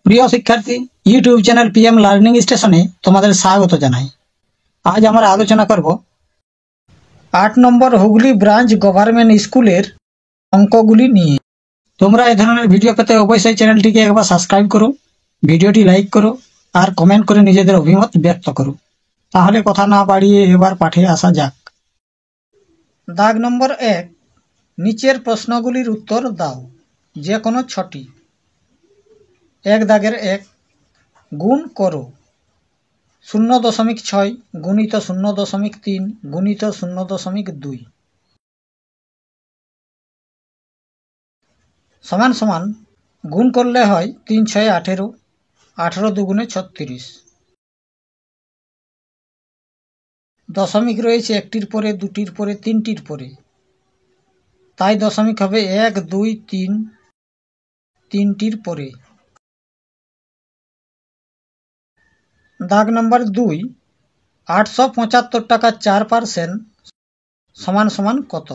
প্রিয় শিক্ষার্থী, YouTube channel PM learning স্টেশনে তোমাদের স্বাগত জানাই। আজ আমরা আলোচনা করব 8 নম্বর হুগলি ব্রাঞ্চ গভর্নমেন্ট স্কুলের অঙ্কগুলি নিয়ে। তোমরা এই ধরনের ভিডিও পেতে অবশ্যই চ্যানেলটিকে একবার সাবস্ক্রাইব করো, ভিডিওটি লাইক করো আর কমেন্ট করে নিজেদের অভিমত ব্যক্ত করো। তাহলে কথা না বাড়িয়ে এবার পাঠে আসা যাক। দাগ নম্বর 1, নিচের প্রশ্নগুলির উত্তর দাও, যে কোনো 6টি। 1 দাগের 1, গুণ করো 0.6 গুণিত 0.3 গুণিত 0.2 সমান সমান গুণ করলে হয় 3 6 18, 18 দুগুণে 36। দশমিক রয়েছে একটির পরে, দুটির পরে, তিনটির পরে, তাই দশমিক হবে 1 2 3, তিনটির পরে। দাগ নম্বর 2, 875 টাকা 4% সমান সমান কত?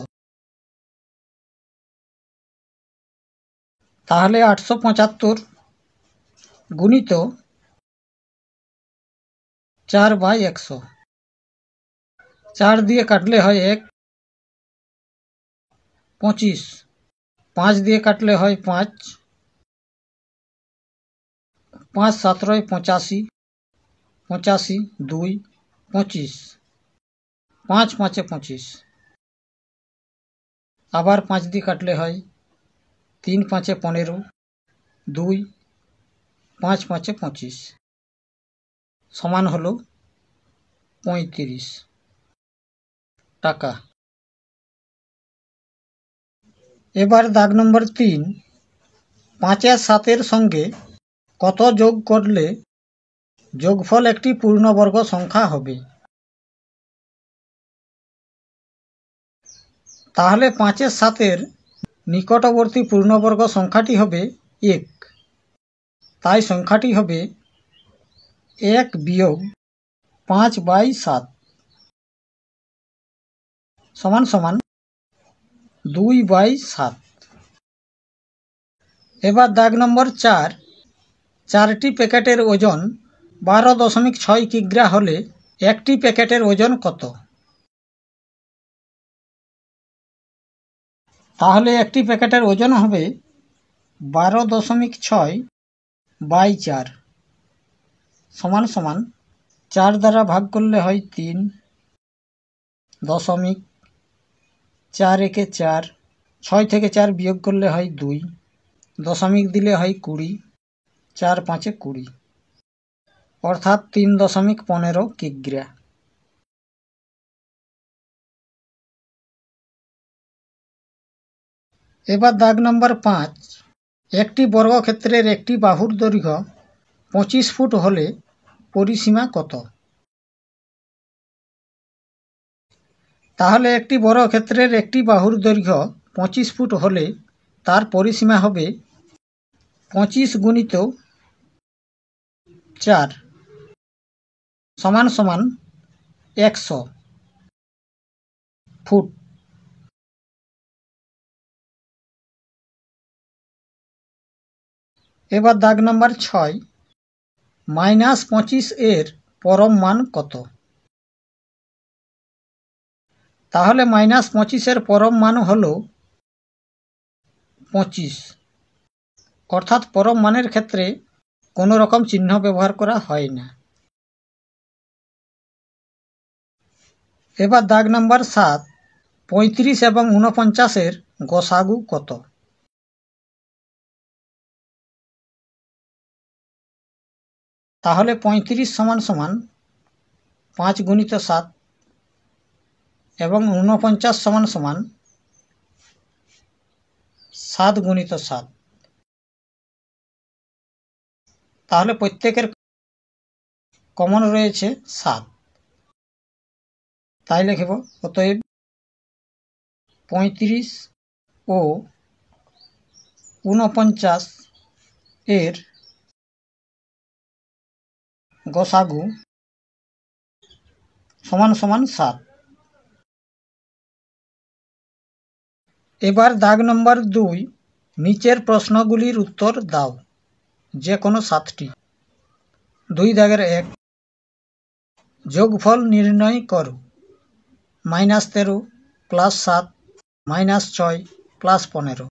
তাহলে 875 গুণিত 4/100, 4 দিয়ে কাটলে হয় 1, 25, 5 দিয়ে কাটলে হয় 5, 5 7 85, 85 2 25, 5 5 25, আবার 5 দিয়ে কাটলে হয় 3 5 15, 2 5 5 25 সমান হলো 35 টাকা। এবার দাগ নম্বর 3, 5 7 সঙ্গে কত যোগ করলে যোগফল একটি পূর্ণবর্গ সংখ্যা হবে? তাহলে 5 7 নিকটবর্তী পূর্ণবর্গ সংখ্যাটি হবে 1, তাই সংখ্যাটি হবে 1 বিয়োগ 5/7 সমান সমান 2/7। এবার দাগ নম্বর 4, 4টি প্যাকেটের ওজন 12.6 কিগ্রা হলে একটি প্যাকেটের ওজন কত? তাহলে একটি প্যাকেটের ওজন হবে 12.6/4 সমান সমান 4 দ্বারা ভাগ করলে হয় 3, দশমিক, 4 একে 4, 6 থেকে 4 বিয়োগ করলে হয় 2, দশমিক দিলে হয় 20, 4 5 20, অর্থাৎ 3.15 কিগ্রা। এবার দাগ নম্বর 5, একটি বর্গক্ষেত্রের একটি বাহুর দৈর্ঘ্য 25 ফুট হলে পরিসীমা কত? তাহলে একটি বর্গক্ষেত্রের একটি বাহুর দৈর্ঘ্য 25 ফুট হলে তার পরিসীমা হবে 25 গুণিত 4 সমান সমান 100 ফুট। এবার দাগ নম্বর 6, -25 এর পরম মান কত? তাহলে -25 এর পরম মান হল 25, অর্থাৎ পরম মানের ক্ষেত্রে কোনো রকম চিহ্ন ব্যবহার করা হয় না। এবার দাগ নম্বর 7, 35 এবং 49 এর গসাগু কত? তাহলে 35 সমান সমান 5 গুণিত 7 এবং 49 সমান সমান 7 গুণিত 7। তাহলে প্রত্যেকের কমন রয়েছে 7, তাই লিখব অতএব 35 ও 49 এর গসাগু সমান সমান 7। এবার দাগ নম্বর 2, নিচের প্রশ্নগুলির উত্তর দাও, যে কোনো 7টি। 2-1 যোগফল নির্ণয় করো। -13 + 7 -6 + 15।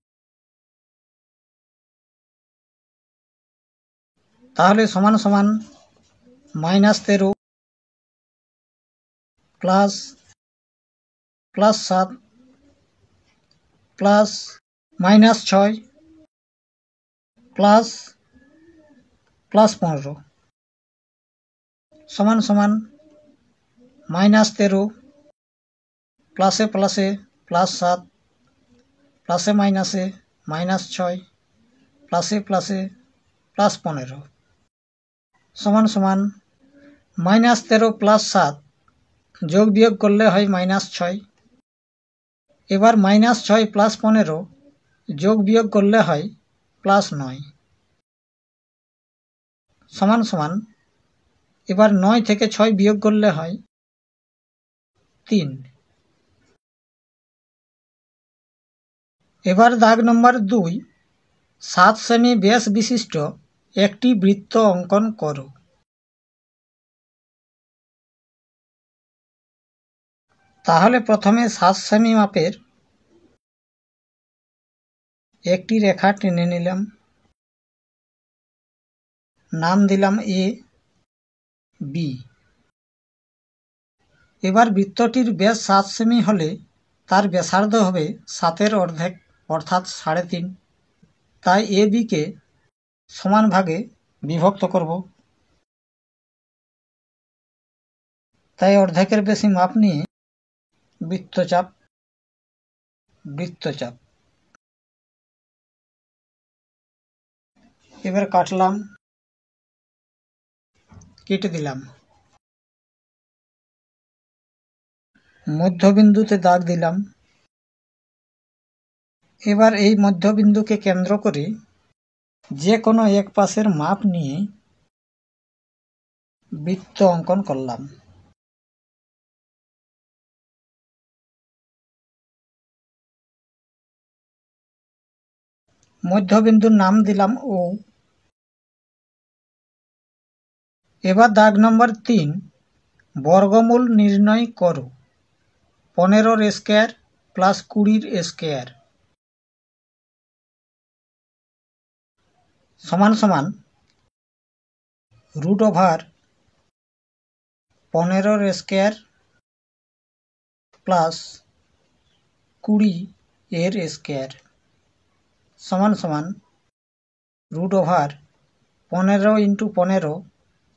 তাহলে সমান সমান -13 প্লাস +7 প্লাস -6 প্লাস 15 সমান সমান -13 প্লাসে প্লাসে +7 প্লাসে মাইনাসে -6 প্লাসে প্লাসে +15 সমান সমান -13 + 7 যোগ বিয়োগ করলে হয় -6। এবার -6 + 15 যোগ বিয়োগ করলে হয় +9 সমান সমান এবার 9 থেকে 6 বিয়োগ করলে হয় 3। এবার দাগ নম্বর 2, 7 সেমি ব্যাস বিশিষ্ট একটি বৃত্ত অঙ্কন করো। তাহলে প্রথমে 7 সেমি মাপের একটি রেখা টেনে নিলাম, নাম দিলাম এ বি। এবার বৃত্তটির ব্যাস 7 সেমি হলে তার ব্যাসার্ধ হবে 7-এর অর্ধেক অর্থাৎ 3.5। তাই এ বিকে সমান ভাগে বিভক্ত করব। তাই অর্ধেকের বেশি মাপ নিয়ে বৃত্তচাপ বৃত্তচাপ। এবার কাটলাম, কেটে দিলাম। মধ্যবিন্দুতে দাগ দিলাম। এবার এই মধ্যবিন্দুকে কেন্দ্র করে যে কোনো এক পাশের মাপ নিয়ে বৃত্ত অঙ্কন করলাম। মধ্যবিন্দুর নাম দিলাম ও। এবার দাগ নম্বর 3, বর্গমূল নির্ণয় করো। 15-র স্কয়ার প্লাস 20-র স্কয়ার সমান সমান √15-র স্কয়ার প্লাস 20-এর স্কয়ার সমান সমান √15 × 15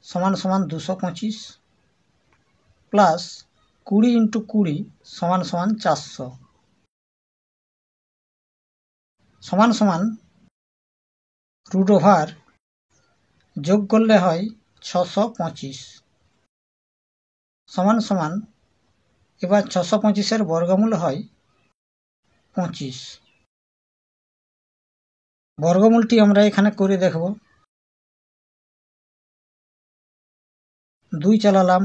সমান সমান 225 প্লাস 20 × 20 সমান সমান 400 সমান সমান √15 যোগ করলে হয় 625 সমান সমান এবার 625-এর বর্গমূল হয় 25। বর্গমূলটি আমরা এখানে করে দেখব। 2 চালালাম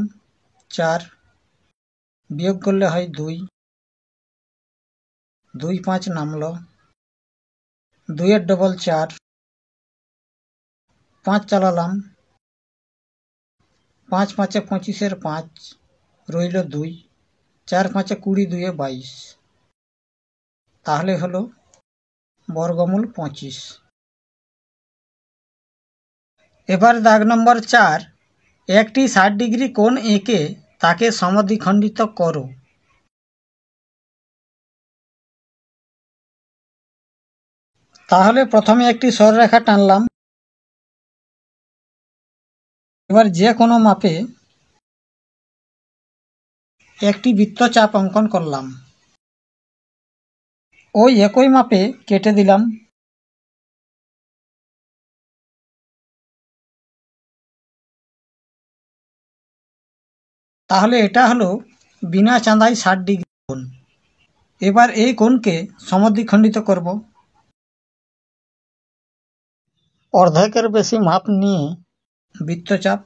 4, বিয়োগ করলে হয় 2, 2 5 নামল, 2-এর ডবল 4, 5 চালালাম, 5 5-এ 25-এর 5 রইল 2, 4 5-এ 20, 2-এ 22। তাহলে হলো বর্গমূল 25। এবার দাগ নম্বর 4, একটি 60 ডিগ্রি কোণ এঁকে তাকে সমদ্বিখণ্ডিত করো। তাহলে প্রথমে একটি সরলরেখা টানলাম। এবার যে কোনো মাপে একটি বৃত্তচাপ অঙ্কন করলাম। ওই একই মাপে কেটে দিলাম। তাহলে এটা হলো বিনা চাঁদাই 60 ডিগ্রি কোণ। এবার এই কোণকে সমদ্বিখণ্ডিত করব। অর্ধেকের বেশি মাপ নিয়ে বৃত্তচাপ,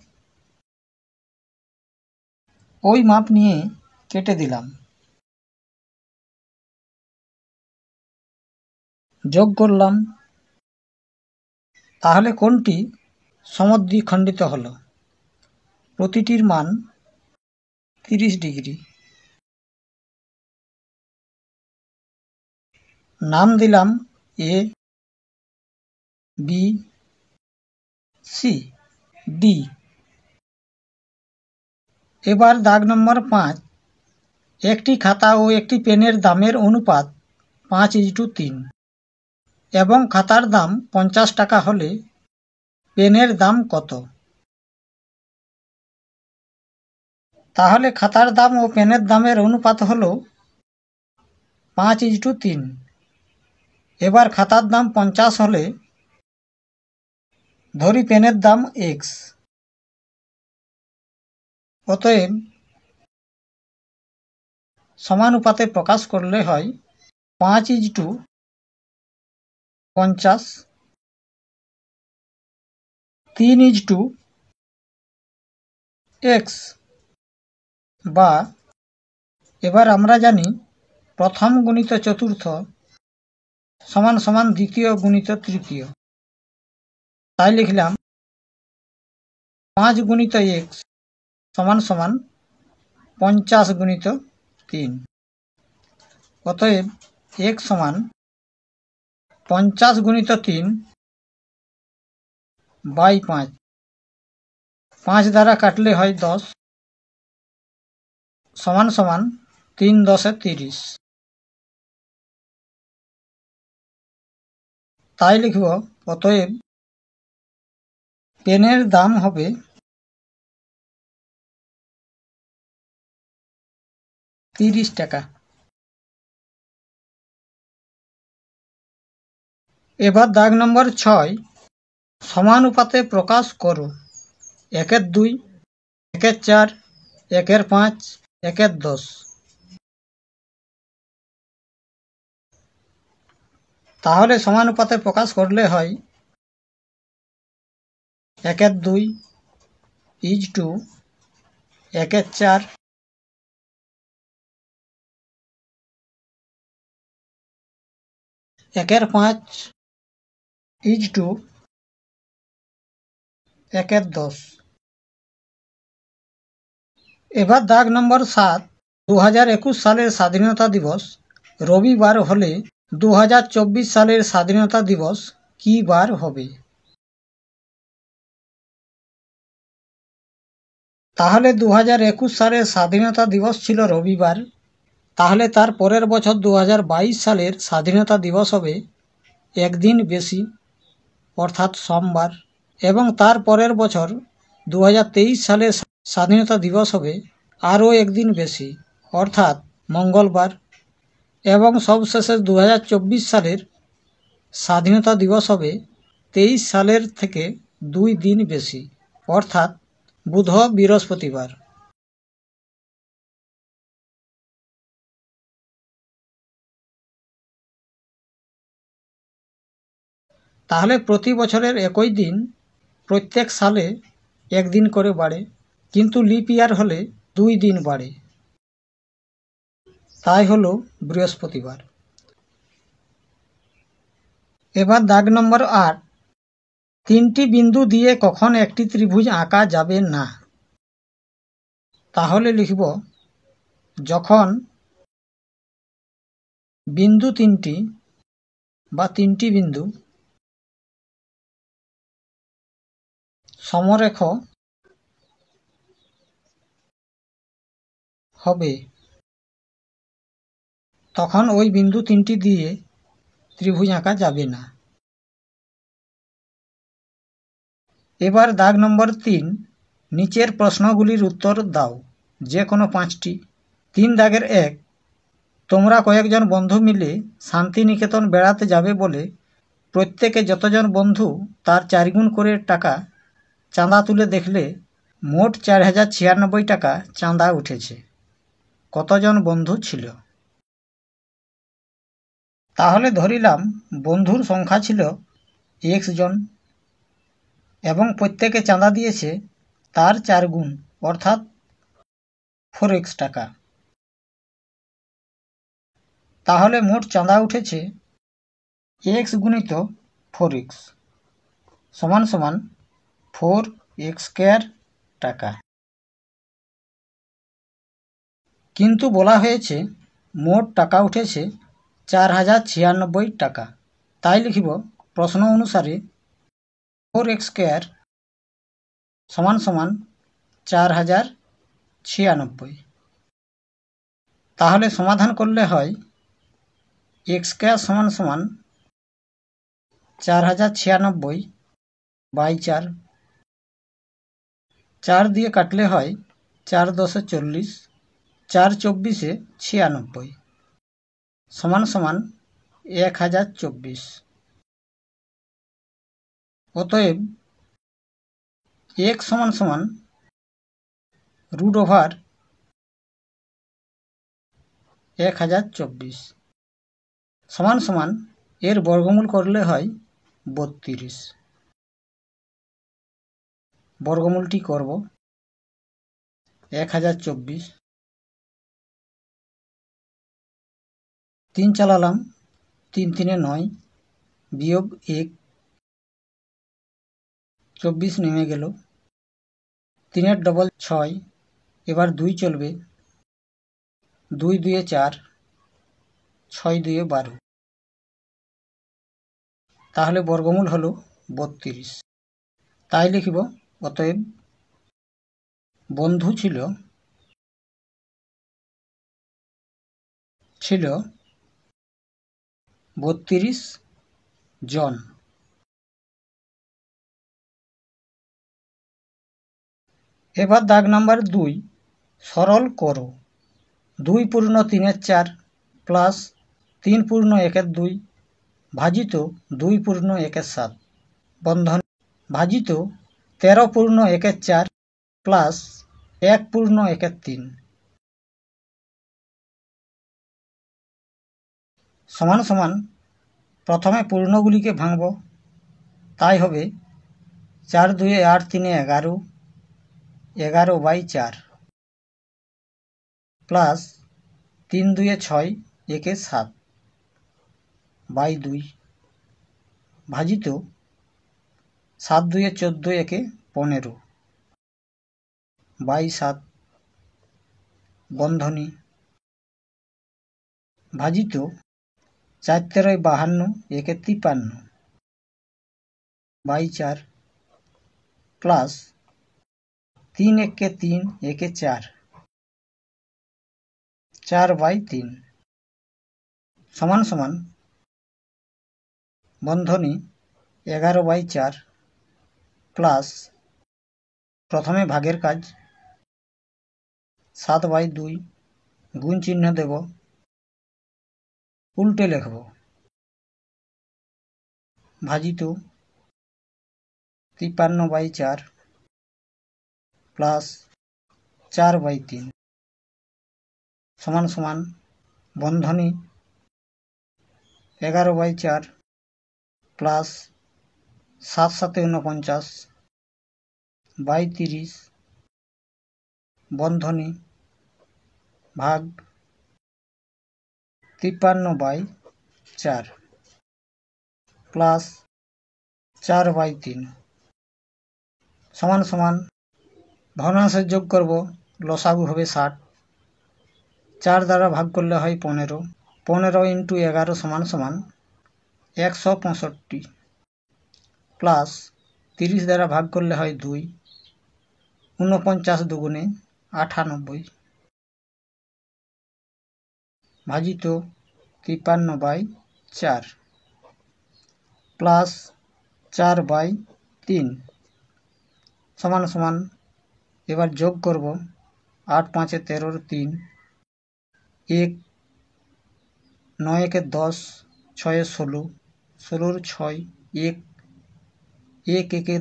ওই মাপ নিয়ে কেটে দিলাম। যোগ করলাম, তাহলে কোনটি সমদ্বিখণ্ডিত হলো? প্রতিটির মান 30 ডিগ্রি। নাম দিলাম এ, বি, সি, ডি। এবার দাগ নম্বর 5। একটি খাতা ও একটি পেনের দামের অনুপাত 5:3 এবং খাতার দাম 50 টাকা হলে পেনের দাম কত? তাহলে খাতার দাম ও পেনের দামের অনুপাত হল 5:3। এবার খাতার দাম 50 হলে ধরি পেনের দাম x। অতএব সমানুপাতে প্রকাশ করলে হয় 5:50, 3:x, বা এবার আমরা জানি প্রথম গুণিত চতুর্থ সমান সমান দ্বিতীয় গুণিত তৃতীয়। তাই লিখলাম 5 গুণিত x সমান সমান 50 গুণিত 3। অতএব x সমান 50 গুণিত 3 বাই 5। 5 দ্বারা কাটলে হয় 10 সমান সমান 3 10 30। তাই লিখব অতএব পেনের দাম হবে 30 টাকা। এবার দাগ নম্বর 6। সমানুপাতে প্রকাশ করো 1/2, 1/4, 1/5, 1/10। তাহলে সমানুপাতে প্রকাশ করলে হয় 1/2 = 1/4, 1/5 = 1/10। এবার দাগ নম্বর 7। 2021 সালের স্বাধীনতা দিবস রবিবার হলে 2024 সালের স্বাধীনতা দিবস কি বার হবে? তাহলে 2021 সালের স্বাধীনতা দিবস ছিল রবিবার। তাহলে তার পরের বছর 2022 সালের স্বাধীনতা দিবস হবে একদিন বেশি, অর্থাৎ সোমবার। এবং তার পরের বছর 2023 সালের স্বাধীনতা দিবস হবে আরও একদিন বেশি, অর্থাৎ মঙ্গলবার। এবং সবশেষে 2024 সালের স্বাধীনতা দিবস হবে 23 সালের থেকে 2 দিন বেশি, অর্থাৎ বুধ বৃহস্পতিবার। তাহলে প্রতি বছরের একই দিন প্রত্যেক সালে একদিন করে বাড়ে, কিন্তু লিপ ইয়ার হলে 2 দিন বাড়ে। তাই হলো বৃহস্পতিবার। এবার দাগ নম্বর 8। 3টি বিন্দু দিয়ে কখন একটি ত্রিভুজ আঁকা যাবে না? তাহলে লিখব যখন বিন্দু 3টি বা 3টি বিন্দু সমরেখ হবে তখন ওই বিন্দু 3টি দিয়ে ত্রিভুজ আঁকা যাবে না। এবার দাগ নম্বর 3। নিচের প্রশ্নগুলির উত্তর দাও, যে কোনো 5টি। 3 দাগের 1। তোমরা কয়েকজন বন্ধু মিলে শান্তিনিকেতন বেড়াতে যাবে বলে প্রত্যেকে যতজন বন্ধু তার 4 গুণ করে টাকা চাঁদা তুলে দেখলে মোট 4096 টাকা চাঁদা উঠেছে। কতজন বন্ধু ছিল? তাহলে ধরিলাম বন্ধুর সংখ্যা ছিল x জন এবং প্রত্যেকে চাঁদা দিয়েছে তার 4 গুণ, অর্থাৎ 4x টাকা। তাহলে মোট চাঁদা উঠেছে x গুণিত 4x। সমান সমান 4x² টাকা। কিন্তু বলা হয়েছে মোট টাকা উঠেছে 4096 টাকা। তাই লিখিব প্রশ্ন অনুসারে 4x² সমান সমান 4096। তাহলে সমাধান করলে হয় x² সমান সমান 4096/4। 4 দিয়ে কাটলে হয় 4 × 10 = 40, 4 × 24 = 96 সমান সমান 1024। অতএব x সমান সমান √1024 সমান সমান এর বর্গমূল করলে হয় 32। বর্গমূলটি করব 1024, 3 চালালাম, 3 × 3 = 9, বিয়োগ 1, 24 নেমে গেল, 3 এর ডবল 6, এবার 2 চলবে, 2 × 2 = 4, 6 × 2 = 12। তাহলে বর্গমূল হলো 32। তাই লিখিব অতএব বন্ধু ছিল 32 জন। এবার দাগ নাম্বার 2, সরল করো। 2 পূর্ণ 3 এর 4 প্লাস 3 পূর্ণ 1 এর 2 ভাজিত 2 পূর্ণ 1 এর 7 বন্ধন ভাজিত 13 পূর্ণ 1 এর 4 প্লাস 1 পূর্ণ 1 এর 3 সমান সমান প্রথমে পূর্ণগুলিকে ভাঙব। তাই হবে 4 × 2 = 8, 3 × 11, 11/4 প্লাস 3 × 2 = 6, 1 × 7/2 ভাজিত 7 × 2 = 14, 1 × 15/7 বন্ধনী ভাজিত 4 × 13 = 52, 1 × 53/4 প্লাস 3 × 1 = 3, 1 × 4 4/3 সমান সমান বন্ধনী 11/4 প্লাস প্রথমে ভাগের কাজ 7/2 গুণ চিহ্ন দেব, উল্টে লিখব ভাজিত 53/4 প্লাস 4/3 সমান সমান বন্ধনী 11/4 প্লাস 7 × 7 = 49/30 বন্ধনী ভাগ 53/4 প্লাস 4/3 সমান সমান ভগ্নাংশের যোগ করব, লসাগু হবে 60, 4 দ্বারা ভাগ করলে হয় 15, 15 × 11 সমান সমান 165 প্লাস 30 দ্বারা ভাগ করলে হয় 2, 49 × 2 = 98 ভাজিত 53/4 প্লাস 4/3 সমান সমান এবার যোগ করব 8 × 5 = 13, 3, 1, 9 × 1 = 10, 6 × 16, 16 × 6 = 1, 1 × 1 =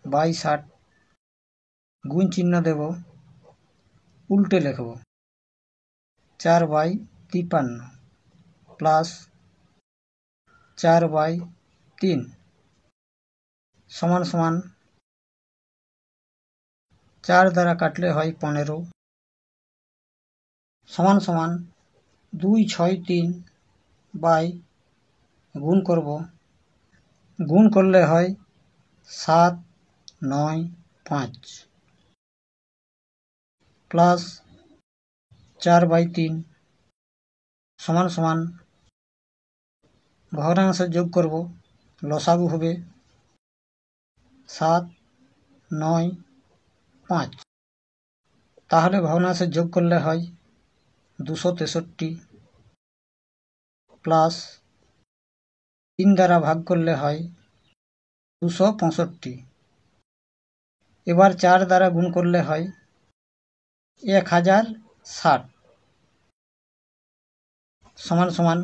2/60 গুণ চিহ্ন দেব, উল্টে লিখব 4/53 প্লাস 4/3 সমান সমান 4 দ্বারা কাটলে হয় 15 সমান সমান 2, 6, 3 বাই গুণ করব গুণ করলে হয় 7, 9, 5 প্লাস 4/3 সমান সমান ভগ্নাংশে যোগ করব, লসাগু হবে 7, 9, 5। তাহলে ভগ্নাংশে যোগ করলে হয় 263 প্লাস 3 দ্বারা ভাগ করলে হয় 265। এবার 4 দ্বারা গুণ করলে হয় 1060 সমান সমান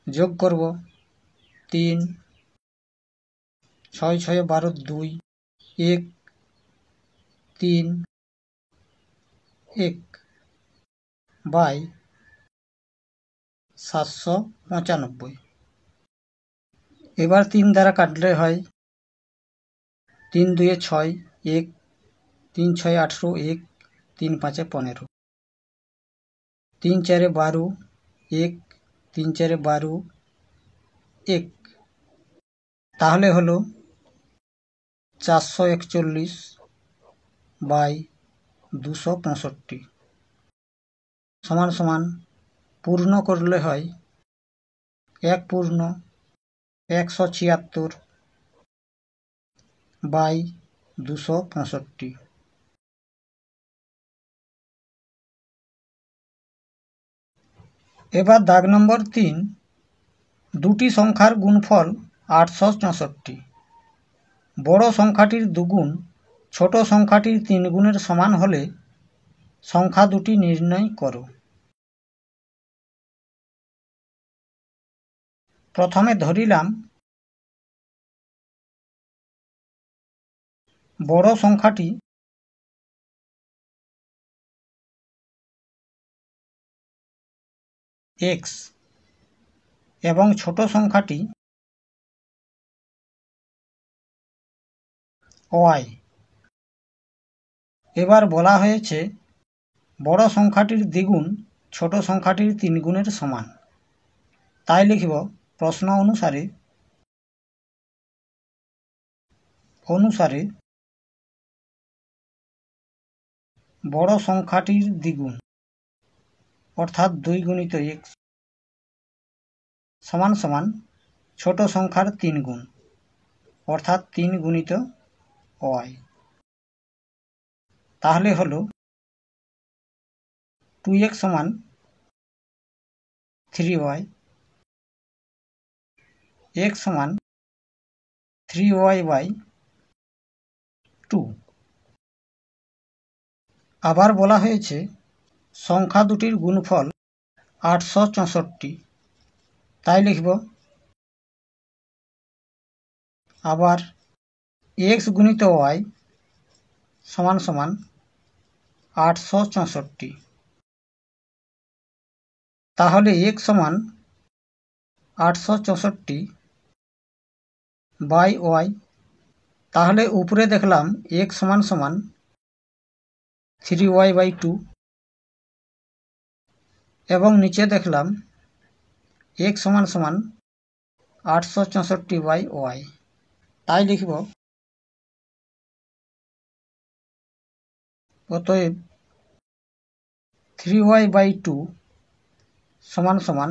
যোগ করব 3, 6, 6, 12, 2, 1, 3, 1 বাই 795। এবার 3 দ্বারা কাটলে হয় 3 2 6, 1, 3 6 18, 1, 3 5 15, 3 4 12, 1, 3 4 12, 1। তাহলে হলো 441 বাই 265 সমান সমান পূর্ণ করলে হয় 1 পূর্ণ 176 বাই 265। এবার দাগ নম্বর 3, দুটি সংখ্যার গুণফল 864। বড় সংখ্যাটির দুগুণ ছোট সংখ্যাটির 3 গুণের সমান হলে সংখ্যা দুটি নির্ণয় করো। প্রথমে ধরিলাম বড় সংখ্যাটি x এবং ছোট সংখ্যাটি y। এবার বলা হয়েছে বড় সংখ্যাটির দ্বিগুণ ছোট সংখ্যাটির 3 গুণের সমান। তাই লিখব প্রশ্ন অনুসারে বড় সংখ্যাটির দ্বিগুণ অর্থাৎ 2 গুণিত x সমান সমান ছোট সংখ্যার 3 গুণ অর্থাৎ 3 গুণিত y। তাহলে হলো 2x সমান 3y, x সমান 3y বাই 2। আবার বলা হয়েছে সংখ্যা দুটির গুণফল 864। তাই লিখব আবার x গুণিত y সমান সমান 864। তাহলে x সমান 864 বাই y। তাহলে উপরে দেখলাম x সমান সমান 3y বাই 2 এবং নিচে দেখলাম x সমান সমান 864 বাই y। তাই লিখব অতএব 3y বাই 2 সমান সমান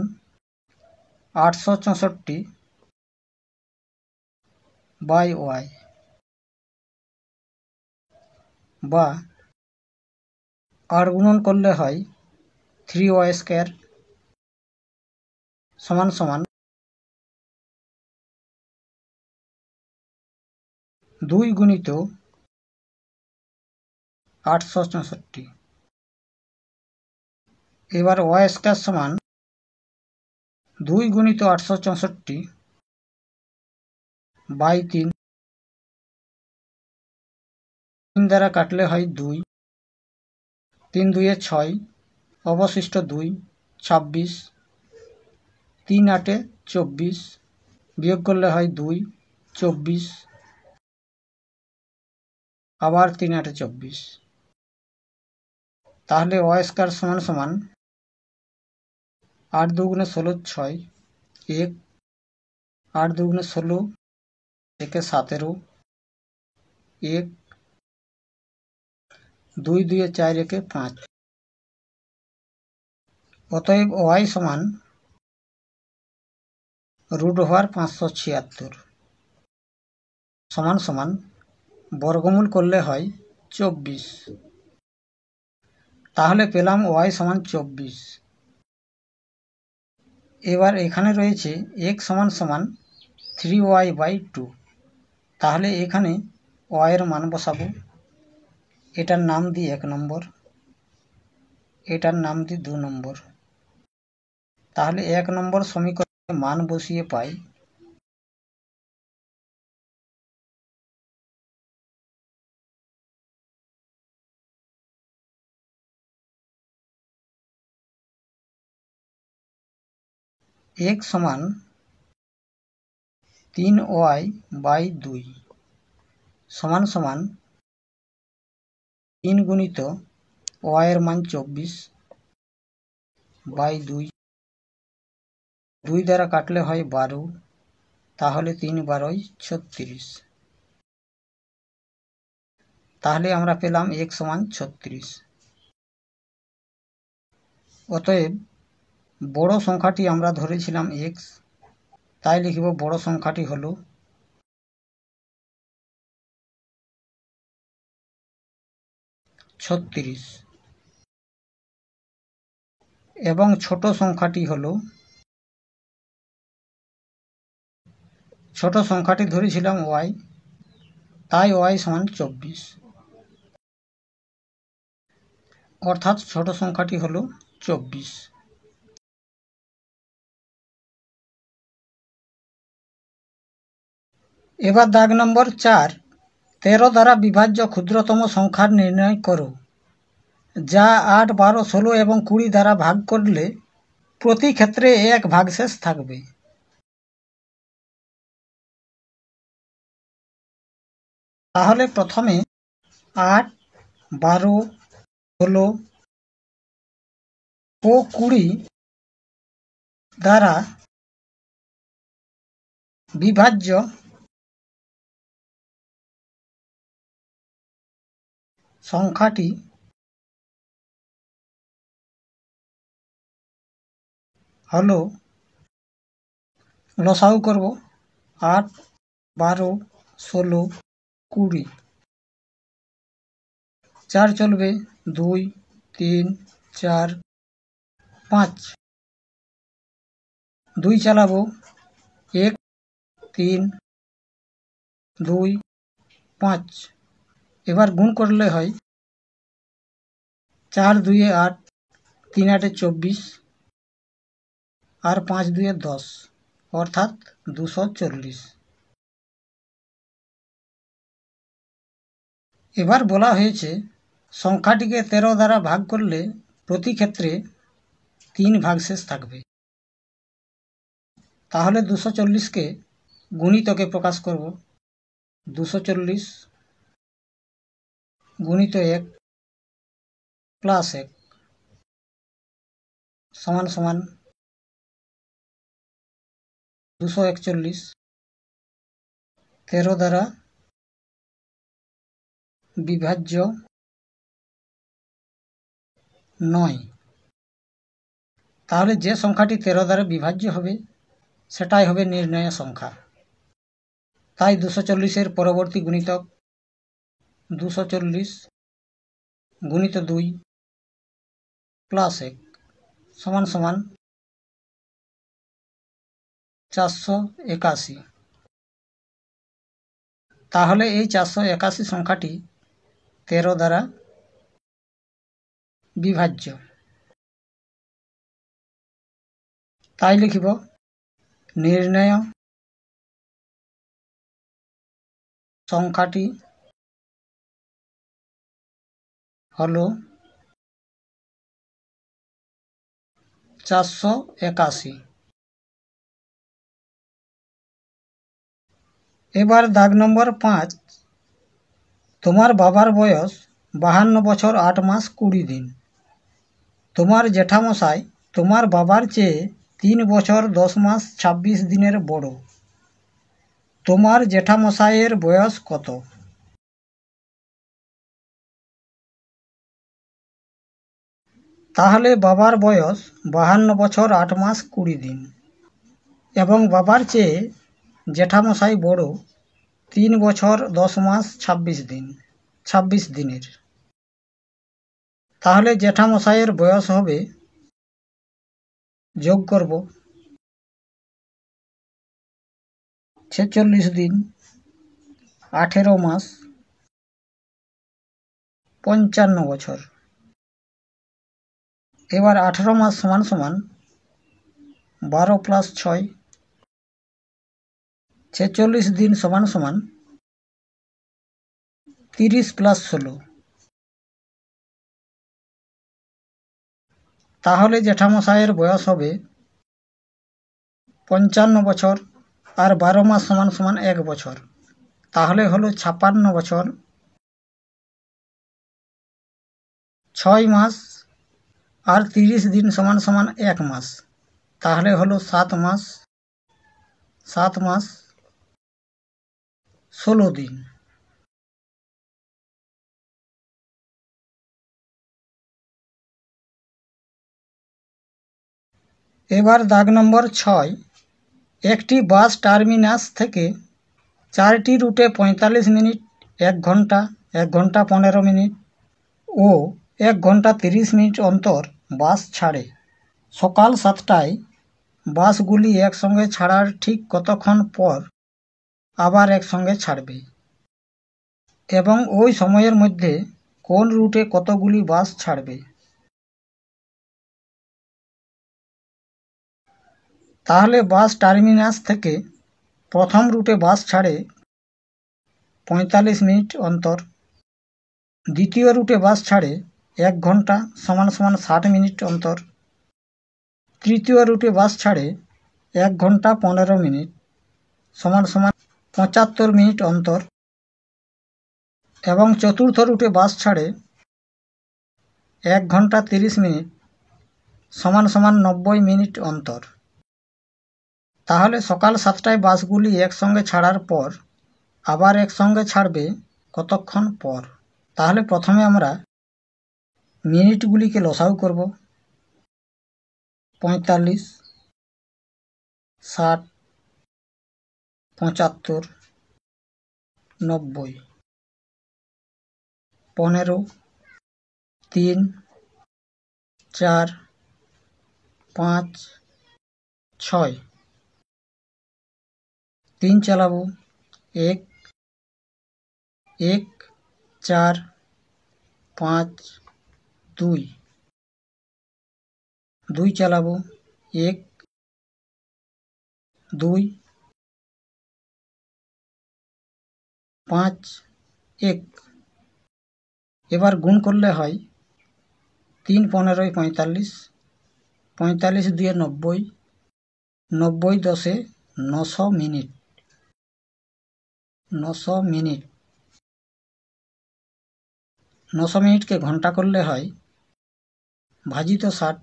864 বাই y, বা 8 গুণন করলে হয় 3y স্কয়ার সমান সমান 2 গুণিত 864। এবার y স্কয়ার সমান 2 গুণিত 864 বাই 3। 3 দ্বারা কাটলে হয় 2, 3 2 6, অবশিষ্ট 2 26, 3 8 24, বিয়োগ করলে হয় 2 24, আবার 3 8 24। তাহলে y স্কয়ার সমান সমান 8 2 গুণে 16 6, 1, 8 2 গুণে 16 একে 17, 1, 2 2 4 একে 5। অতএব ওয়াই সমান √576 সমান সমান বর্গমূল করলে হয় 24। তাহলে পেলাম ওয়াই সমান 24। এবার এখানে রয়েছে x সমান সমান 3y/2। তাহলে এখানে y এর মান বসাবো। এটার নাম দিই 1 নম্বর, এটার নাম দিই 2 নম্বর। তাহলে 1 নম্বর সমীকরণে মান বসিয়ে পাই x সমান 3y/2 সমান সমান 3 গুণিত y এর মান 24/2, 2 দ্বারা কাটলে হয় 12, তাহলে 3 12 36। তাহলে আমরা পেলাম x সমান 36। অতএব বড় সংখ্যাটি আমরা ধরেছিলাম x, তাই লিখব বড় সংখ্যাটি হল 36 এবং ছোট সংখ্যাটি ধরেছিলাম y, তাই y সমান 24, অর্থাৎ ছোট সংখ্যাটি হল 24। এবার দাগ নম্বর 4, 13 দ্বারা বিভাজ্য ক্ষুদ্রতম সংখ্যা নির্ণয় করো, যা 8, 12, 16 এবং 20 দ্বারা ভাগ করলে প্রতি ক্ষেত্রে 1 ভাগশেষ থাকবে। তাহলে প্রথমে 8, 12, 16 ও 20 দ্বারা বিভাজ্য সংখ্যাটি হল, লসাগু করব 8, 12, 16, 20। 4 চলবে, 2, 3, 4, 5। 2 চালাবো, 1, 3, 2, 5। এবার গুণ করলে হয় 4 2 8, 3 8 24 আর 5 2 10, অর্থাৎ 240। এবার বলা হয়েছে সংখ্যাটিকে 13 দ্বারা ভাগ করলে প্রতি ক্ষেত্রে 3 ভাগশেষ থাকবে। তাহলে 240কে গুণিতকে প্রকাশ করব। 240 গুণিত 1 প্লাস 1 সমান সমান 241। 13 দ্বারা বিভাজ্য 9। তাহলে যে সংখ্যাটি 13 দ্বারা বিভাজ্য হবে সেটাই হবে নির্ণয় সংখ্যা। তাই 240-এর পরবর্তী গুণিতক 240 গুণিত 2 প্লাস 1 সমান সমান 481। তাহলে এই 481 সংখ্যাটি 13 দ্বারা বিভাজ্য। তাই লিখিব নির্ণয় সংখ্যাটি হল 481। এবার দাগ নম্বর 5, তোমার বাবার বয়স 52 বছর 8 মাস 20 দিন। তোমার জেঠামশাই তোমার বাবার চেয়ে 3 বছর 10 মাস 26 দিনের বড়। তোমার জেঠামশাইয়ের বয়স কত? তাহলে বাবার বয়স 52 বছর 8 মাস 20 দিন এবং বাবার চেয়ে জেঠামশাই বড় 3 বছর 10 মাস 26 দিনের। তাহলে জেঠামশাইয়ের বয়স হবে, যোগ করব, 46 দিন 18 মাস 55 বছর। এবার 18 মাস সমান সমান 12 + 6, 46 দিন সমান সমান 30 + 16। তাহলে জেঠামশাইয়ের বয়স হবে 55 বছর আর 12 মাস সমান সমান 1 বছর। তাহলে হলো 56 বছর 6 মাস আর 30 দিন সমান সমান 1 মাস। তাহলে হলো 7 মাস 16 দিন। এবার দাগ নম্বর 6, একটি বাস টার্মিনাস থেকে 4টি রুটে 45 মিনিট, 1 ঘন্টা, 1 ঘন্টা 15 মিনিট ও 1 ঘন্টা 30 মিনিট অন্তর বাস ছাড়ে। সকাল 7টায় বাসগুলি একসঙ্গে ছাড়ার ঠিক কতক্ষণ পর আবার একসঙ্গে ছাড়বে এবং ওই সময়ের মধ্যে কোন রুটে কতগুলি বাস ছাড়বে? তাহলে বাস টার্মিনাস থেকে প্রথম রুটে বাস ছাড়ে 45 মিনিট অন্তর, দ্বিতীয় রুটে বাস ছাড়ে 1 ঘন্টা সমান সমান 60 মিনিট অন্তর, তৃতীয় রুটে বাস ছাড়ে 1 ঘন্টা 15 মিনিট সমান সমান 75 মিনিট অন্তর এবং চতুর্থ রুটে বাস ছাড়ে 1 ঘন্টা 30 মিনিট সমান সমান 90 মিনিট অন্তর। তাহলে সকাল 7টায় বাসগুলি একসঙ্গে ছাড়ার পর আবার একসঙ্গে ছাড়বে কতক্ষণ পর? তাহলে প্রথমে আমরা মিনিটগুলিকে লসাগু করব। 45, 60, 75, 90, 15, 3, 4, 5, 6, 3 চালাবো, 1, 1, 4, 5, 2, 2 চালাবো, 1, 2, 5, 1। এবার গুণ করলে হয় 3 15 45, 45 2 90, 90 10 900 মিনিট, 900 মিনিট। 900 মিনিটকে ঘন্টা করলে হয় ভাজিত 60,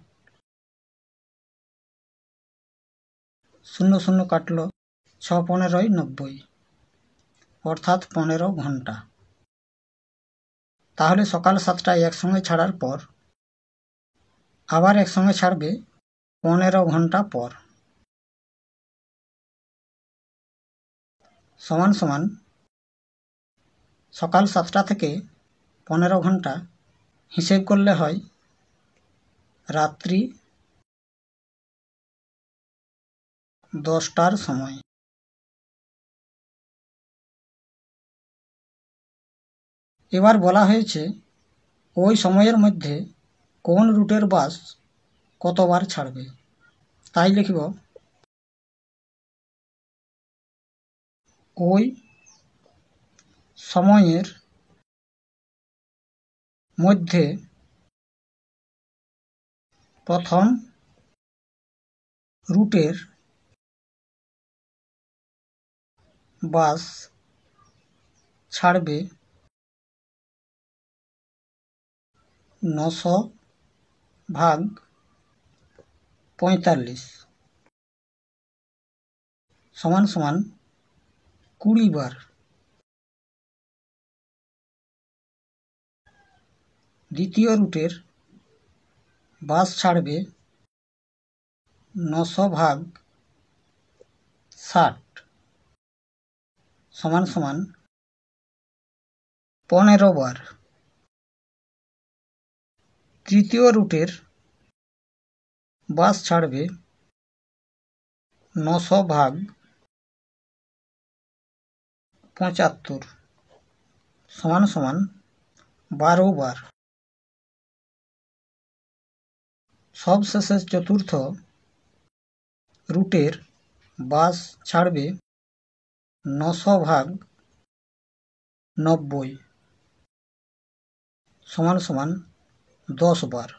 0 0 কাটলো, 6 15 90, অর্থাৎ 15 ঘন্টা। তাহলে সকাল 7টায় একসঙ্গে ছাড়ার পর আবার একসঙ্গে ছাড়বে 15 ঘন্টা পর, সমান সমান সকাল 7টা থেকে 15 ঘন্টা হিসেব করলে হয় রাত্রি 10টার সময়। এবার বলা হয়েছে ওই সময়ের মধ্যে কোন রুটের বাস কতবার ছাড়বে। তাই লিখব ওই সময়ের মধ্যে প্রথম রুটের বাস ছাড়বে 900 ভাগ 45 সমান সমান 20 বার। দ্বিতীয় রুটের বাস ছাড়বে 900 ভাগ 60 সমান সমান 15 বার। তৃতীয় রুটের বাস ছাড়বে 900 ভাগ 75 সমান সমান 12 বার। সবশেষে চতুর্থ রুটের বাস ছাড়বে 900 ভাগ 90 সমান সমান 10 বার।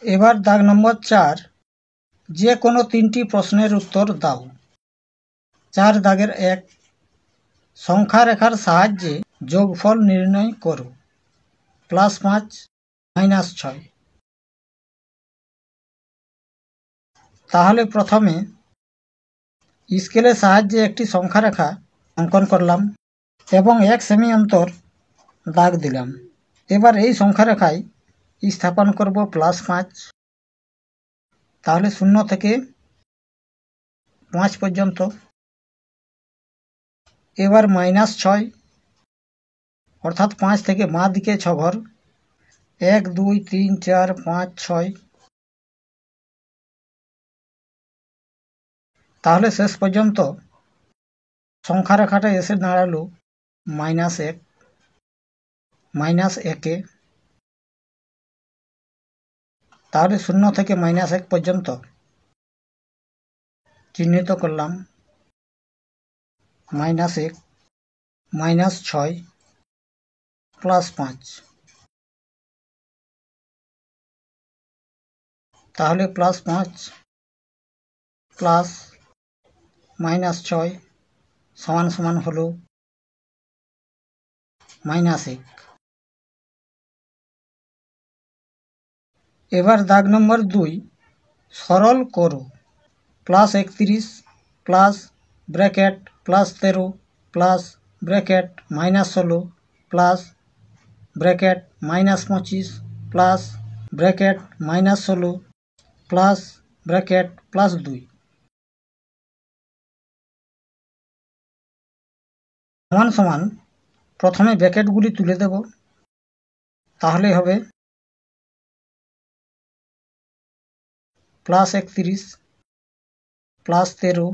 এবার দাগ নম্বর 4, যে কোনো 3টি প্রশ্নের উত্তর দাও। 4 দাগের 1, সংখ্যা রেখার সাহায্যে যোগফল নির্ণয় করো। +5 -6। তাহলে প্রথমে স্কেলের সাহায্যে একটি সংখ্যা রেখা অঙ্কন করলাম এবং 1 সেমি অন্তর দাগ দিলাম। এবার এই সংখ্যা রেখায় স্থাপন করব +5। তাহলে 0 থেকে 5 পর্যন্ত। এবার -6, অর্থাৎ 5 থেকে বাঁ দিকে 6 ঘর। 1 2 3 4 5 6। তাহলে শেষ পর্যন্ত সংখ্যা রেখাটা এসে দাঁড়ালো -1। -1-এ তাহলে 0 থেকে -1 পর্যন্ত চিহ্নিত করলাম। -1 -6 +5। তাহলে +5 প্লাস -6 সমান সমান হলো -1। এবার দাগ নম্বর 2, সরল করো। +31 plus bracket +13 plus bracket -16 plus bracket -25 plus bracket -16 plus bracket +2 সমান সমান। প্রথমে ব্র্যাকেটগুলি তুলে দেব। তাহলে হবে +31 +13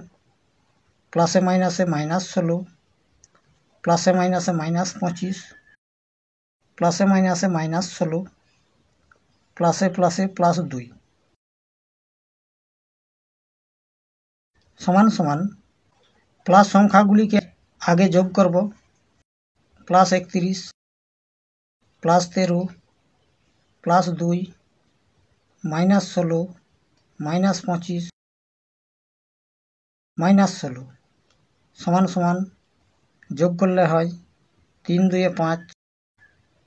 প্লাসে মাইনাসে -16 প্লাসে মাইনাসে -25 প্লাসে মাইনাসে -16 প্লাসে প্লাসে +2 সমান সমান। প্লাস সংখ্যাগুলিকে আগে যোগ করব। +31 +13 +2 -16 -25 -16 সমান সমান। যোগ করলে হয় 3 2 5,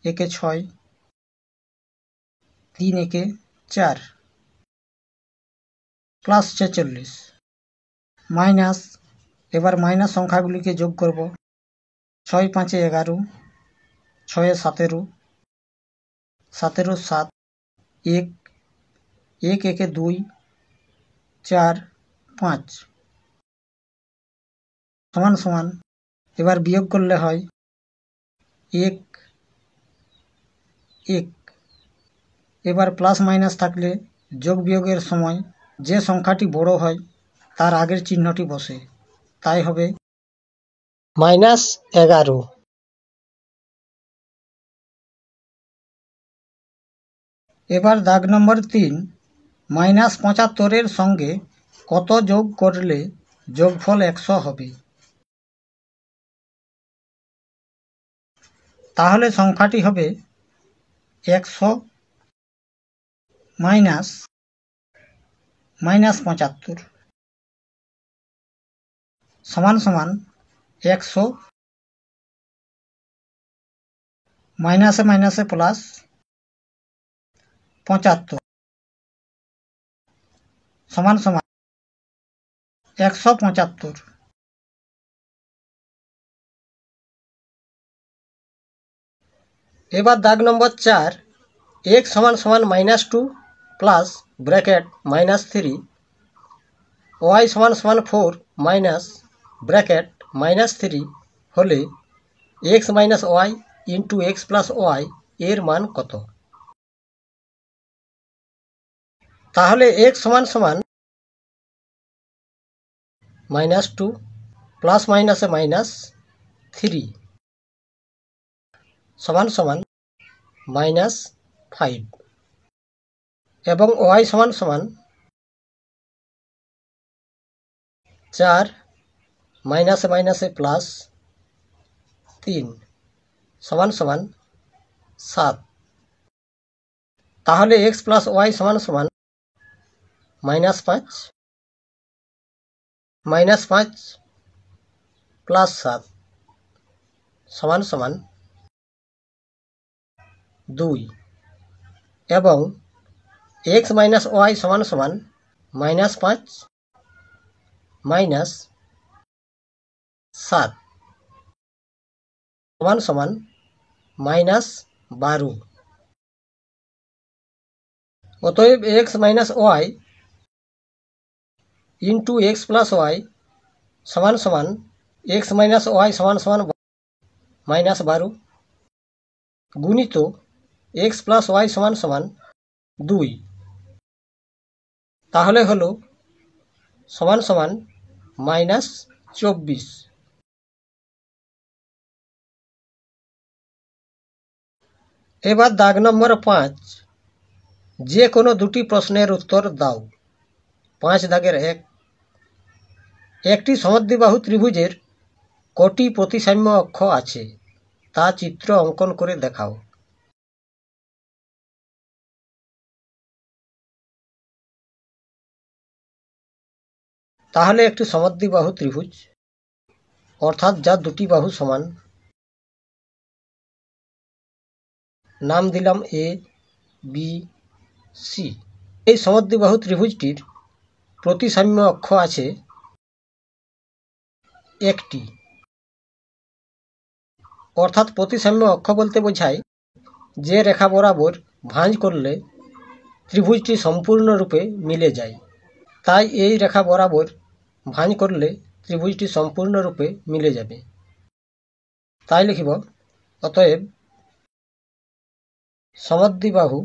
1 6, 3 1 4 +46 মাইনাস। এবার মাইনাস সংখ্যাগুলিকে যোগ করব। 6 5 11, 6 17, 17 7, 1 1 1 2, 4 5 সমান সমান। এবার বিয়োগ করলে হয় 1 1। এবার প্লাস মাইনাস থাকলে যোগ বিয়োগের সময় যে সংখ্যাটি বড় হয় তার আগের চিহ্নটি বসে, তাই হবে -11। এবার দাগ নম্বর 3, -75-এর সঙ্গে কত যোগ করলে যোগফল 100 হবে। তাহলে সংখ্যাটি হবে 100 মাইনাস -75 সমান সমান 100 মাইনাসে মাইনাসে প্লাস 75 সমান সমান 175। এবার দাগ নম্বর 4, x সমান সমান -2 প্লাস ব্র্যাকেট -3, y সমান সমান 4 মাইনাস ব্র্যাকেট -3 হলে x minus y into x plus y এর মান কত? তাহলে x সমান সমান -2 প্লাস মাইনাসে -3 সমান সমান -5 এবং y সমান সমান 4 মাইনাসে মাইনাসে প্লাস 3 সমান সমান 7। তাহলে x প্লাস ওয়াই সমান সমান -5 -5 প্লাস 7 সমান সমান 2 এবং x মাইনাস ওয়াই সমান সমান -5 মাইনাস 7 সমান সমান -12। অতএব x minus y into x plus y সমান সমান x মাইনাস ওয়াই সমান সমান -12 গুণিত x প্লাস ওয়াই সমান সমান 2, তাহলে হলো সমান সমান -24। এবার দাগ নম্বর 5, যে কোনো দুটি প্রশ্নের উত্তর দাও। 5 দাগের 1, একটি সমদ্বিবাহু ত্রিভুজের কটি প্রতিসাম্য অক্ষ আছে তা চিত্র অঙ্কন করে দেখাও। তাহলে একটি সমদ্বিবাহু ত্রিভুজ অর্থাৎ যার দুটি বাহু সমান, নাম দিলাম এ বি সি। এই সমদ্বিবাহু ত্রিভুজটির প্রতিসাম্য অক্ষ আছে একটি, অর্থাৎ প্রতিসাম্য অক্ষ বলতে বোঝায় যে রেখা বরাবর ভাঁজ করলে ত্রিভুজটি সম্পূর্ণরূপে মিলে যায়। তাই এই রেখা বরাবর ভাঁজ করলে ত্রিভুজটি সম্পূর্ণরূপে মিলে যাবে। তাই লিখিব অতএব সমদ্বিবাহু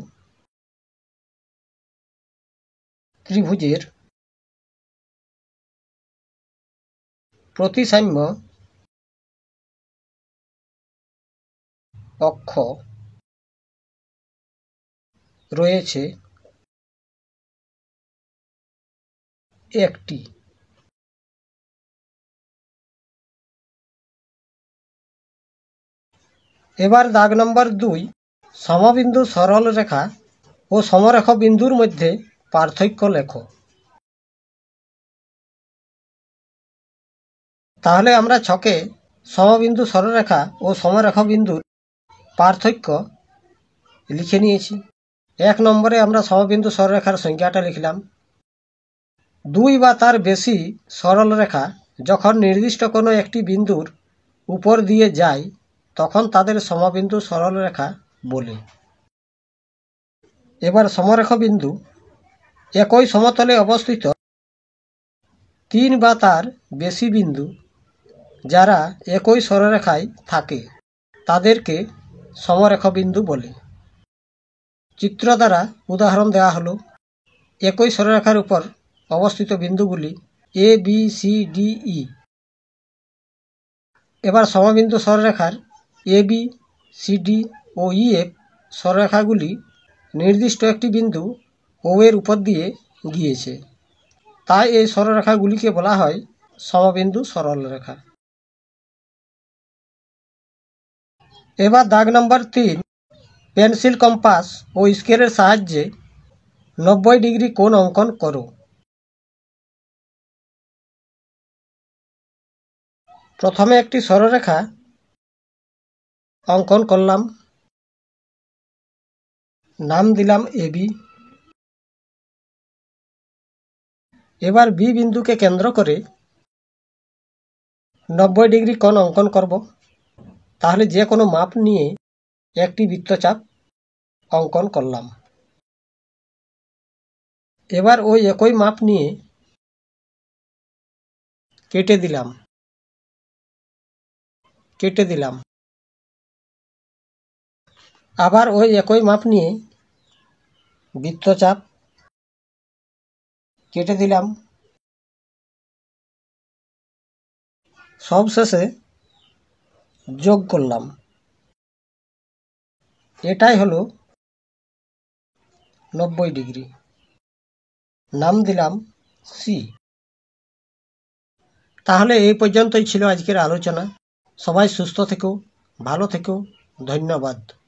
ত্রিভুজের প্রতিসাম্য অক্ষ রয়েছে একটি। এবার দাগ নম্বর 2, সমবিন্দু সরল রেখা ও সমরেখ বিন্দুর মধ্যে পার্থক্য লেখো। তাহলে আমরা ছকে সমবিন্দু সরলরেখা ও সমরেখ বিন্দুর পার্থক্য লিখে নিয়েছি। 1 নম্বরে আমরা সমবিন্দু সরলরেখার সংজ্ঞাটা লিখলাম। 2 বা তার বেশি সরলরেখা যখন নির্দিষ্ট কোনো একটি বিন্দুর উপর দিয়ে যায় তখন তাদের সমবিন্দু সরলরেখা বলে। এবার সমরেখ বিন্দু একই সমতলে অবস্থিত 3 বা তার বেশি বিন্দু যারা একই সরলরেখায় থাকে তাদেরকে সমরেখ বিন্দু বলে। চিত্র দ্বারা উদাহরণ দেওয়া হলো। একই সরলরেখার উপর অবস্থিত বিন্দুগুলি A B C D E. এবার সমবিন্দু সরলরেখার A B C D O E F সরলরেখাগুলি নির্দিষ্ট একটি বিন্দু ও এর উপর দিয়ে গিয়েছে, তাই এই সরলরেখাগুলিকে বলা হয় সমবিন্দু সরলরেখা। এবার দাগ নম্বর 3, পেন্সিল, কম্পাস ও স্কেলের সাহায্যে 90 ডিগ্রি কোণ অঙ্কন করো। প্রথমে একটি সরলরেখা অঙ্কন করলাম। নাম দিলাম এবি। এবার বি বিন্দুকে কেন্দ্র করে 90 ডিগ্রি কোণ অঙ্কন করব। তাহলে যে কোনো মাপ নিয়ে একটি বৃত্তচাপ অঙ্কন করলাম। এবার ওই একই মাপ নিয়ে কেটে দিলাম। আবার ওই একই মাপ নিয়ে বৃত্তচাপ কেটে দিলাম। সবশেষে যোগ করলাম। এটাই হলো 90 ডিগ্রি। নাম দিলাম সি। তাহলে এই পর্যন্তই ছিল আজকের আলোচনা। সবাই সুস্থ থেকো, ভালো থেকো। ধন্যবাদ।